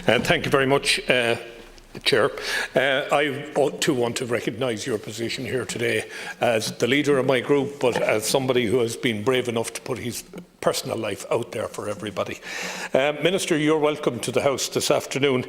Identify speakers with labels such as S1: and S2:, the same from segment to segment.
S1: Thank you very much, Chair. I too want to recognise your position here today as the leader of my group, but as somebody who has been brave enough to put his personal life out there for everybody. Minister, you're welcome to the House this afternoon.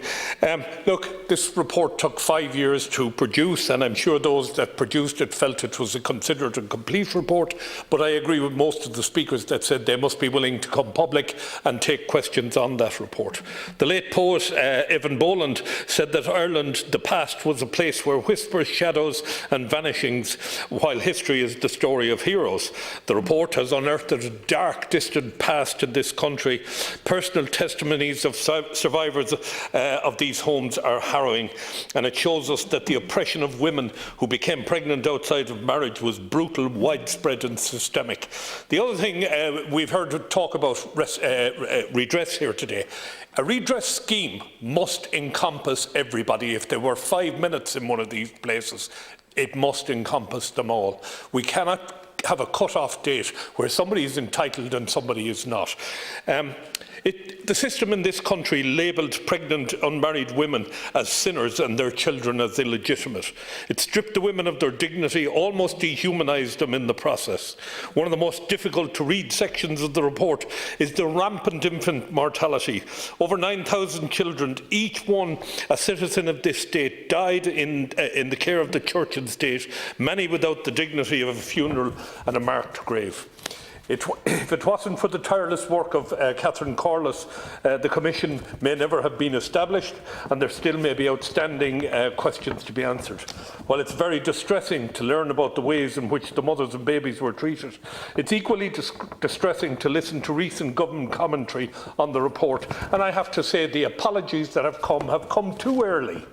S1: Look, this report took 5 years to produce, and I'm sure those that produced it felt it was a considered and complete report, but I agree with most of the speakers that said they must be willing to come public and take questions on that report. The late poet Evan Boland said that Ireland, the past, was a place where whispers, shadows and vanishings, while history is the story of heroes. The report has unearthed a dark, distant past in this country. Personal testimonies of survivors of these homes are harrowing, and it shows us that the oppression of women who became pregnant outside of marriage was brutal, widespread and systemic. The other thing we've heard talk about redress here today. A redress scheme must encompass everybody. If there were 5 minutes in one of these places, it must encompass them all. We cannot have a cut-off date where somebody is entitled and somebody is not. The system in this country labelled pregnant unmarried women as sinners and their children as illegitimate. It stripped the women of their dignity, almost dehumanised them in the process. One of the most difficult to read sections of the report is the rampant infant mortality. Over 9,000 children, each one a citizen of this state, died in the care of the church and state, many without the dignity of a funeral and a marked grave. If it wasn't for the tireless work of Catherine Corliss, the Commission may never have been established, and there still may be outstanding questions to be answered. While it's very distressing to learn about the ways in which the mothers and babies were treated, it's equally distressing to listen to recent government commentary on the report. And I have to say the apologies that have come too early.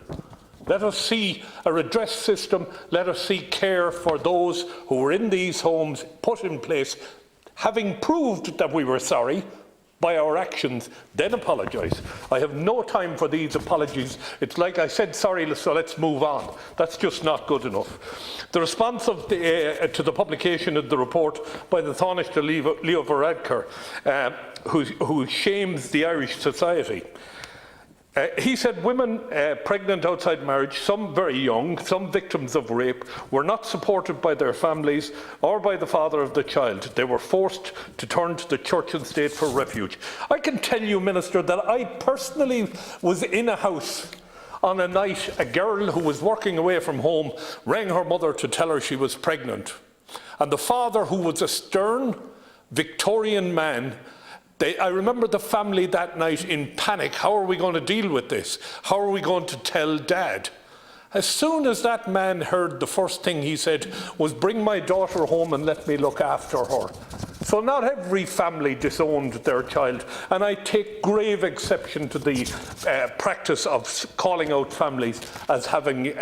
S1: Let us see a redress system. Let us see care for those who were in these homes put in place, having proved that we were sorry by our actions, then apologise. I have no time for these apologies. It's like I said sorry, so let's move on. That's just not good enough. The response to the publication of the report by the Taoiseach Leo Varadkar, who shames the Irish society. He said women pregnant outside marriage, some very young, some victims of rape, were not supported by their families or by the father of the child. They were forced to turn to the church and state for refuge. I can tell you, Minister, that I personally was in a house on a night. A girl who was working away from home rang her mother to tell her she was pregnant. And the father, who was a stern Victorian man, I remember the family that night in panic. How are we going to deal with this? How are we going to tell Dad? As soon as that man heard, the first thing he said was, "Bring my daughter home and let me look after her." So not every family disowned their child, and I take grave exception to the practice of calling out families as having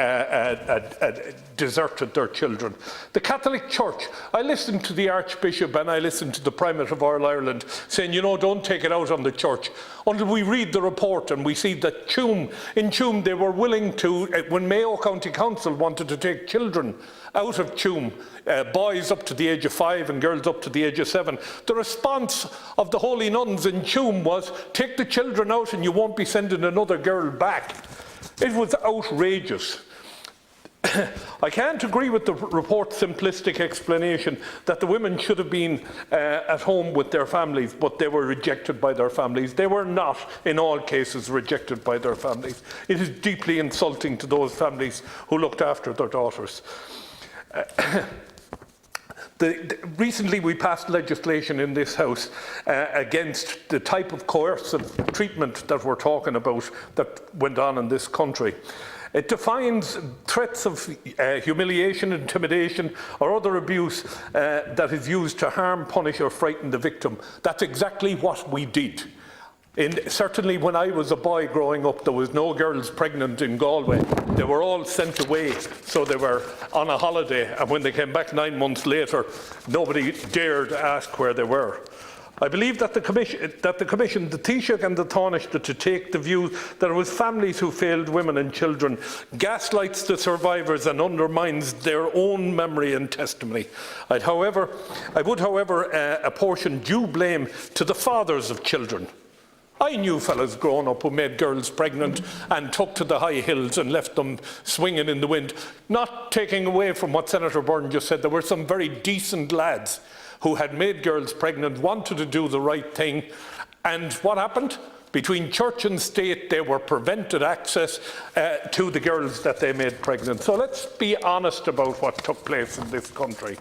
S1: deserted their children. The Catholic Church, I listened to the Archbishop and I listened to the Primate of Ireland saying, you know, don't take it out on the Church, until we read the report and we see that in Tuam they were willing to, when Mayo County Council wanted to take children out of Tuam, boys up to the age of 5 and girls up to the age of 7, the response of the holy nuns in Tuam was, take the children out and you won't be sending another girl back. It was outrageous. I can't agree with the report's simplistic explanation that the women should have been at home with their families, but they were rejected by their families. They were not, in all cases, rejected by their families. It is deeply insulting to those families who looked after their daughters. Recently we passed legislation in this House against the type of coercive treatment that we're talking about that went on in this country. It defines threats of humiliation, intimidation or other abuse that is used to harm, punish or frighten the victim. That's exactly what we did. Certainly when I was a boy growing up, there was no girls pregnant in Galway. They were all sent away, so they were on a holiday, and when they came back 9 months later, nobody dared ask where they were. I believe that the Commission, the Taoiseach and the Taoiseach, to take the view that it was families who failed women and children, gaslights the survivors and undermines their own memory and testimony. I would, however, apportion due blame to the fathers of children I knew fellas growing up who made girls pregnant and took to the high hills and left them swinging in the wind. Not taking away from what Senator Byrne just said, there were some very decent lads who had made girls pregnant, wanted to do the right thing, and what happened? Between church and state, they were prevented access to the girls that they made pregnant. So let's be honest about what took place in this country.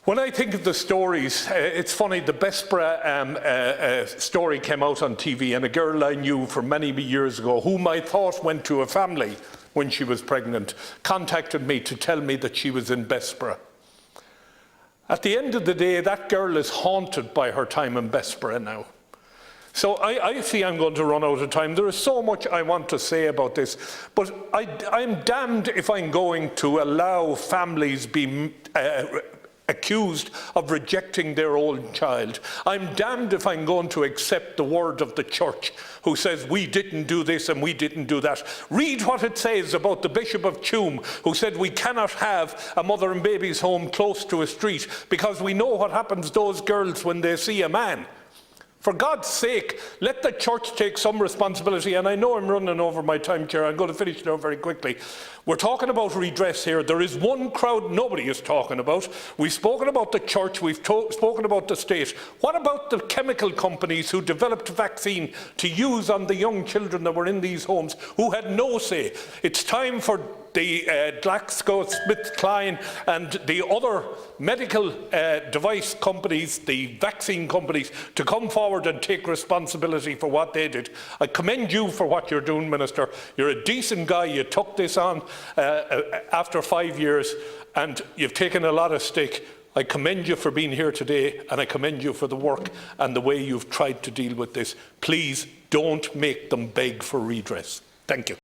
S1: When I think of the stories, it's funny, the Bessborough story came out on TV, and a girl I knew from many years ago, whom I thought went to a family when she was pregnant, contacted me to tell me that she was in Bessborough. At the end of the day, that girl is haunted by her time in Bessborough now. So I see I'm going to run out of time. There is so much I want to say about this, but I'm damned if I'm going to allow families be accused of rejecting their own child. I'm damned if I'm going to accept the word of the church who says we didn't do this and we didn't do that. Read what it says about the Bishop of Tuam, who said we cannot have a mother and baby's home close to a street because we know what happens to those girls when they see a man. For God's sake, let the church take some responsibility. And I know I'm running over my time, Chair. I'm going to finish now very quickly. We're talking about redress here. There is one crowd nobody is talking about. We've spoken about the church. We've spoken about the state. What about the chemical companies who developed vaccine to use on the young children that were in these homes who had no say? It's time for the GlaxoSmithKline and the other medical device companies, the vaccine companies, to come forward and take responsibility for what they did. I commend you for what you're doing, Minister. You're a decent guy. You took this on after 5 years, and you've taken a lot of stick. I commend you for being here today, and I commend you for the work and the way you've tried to deal with this. Please don't make them beg for redress. Thank you.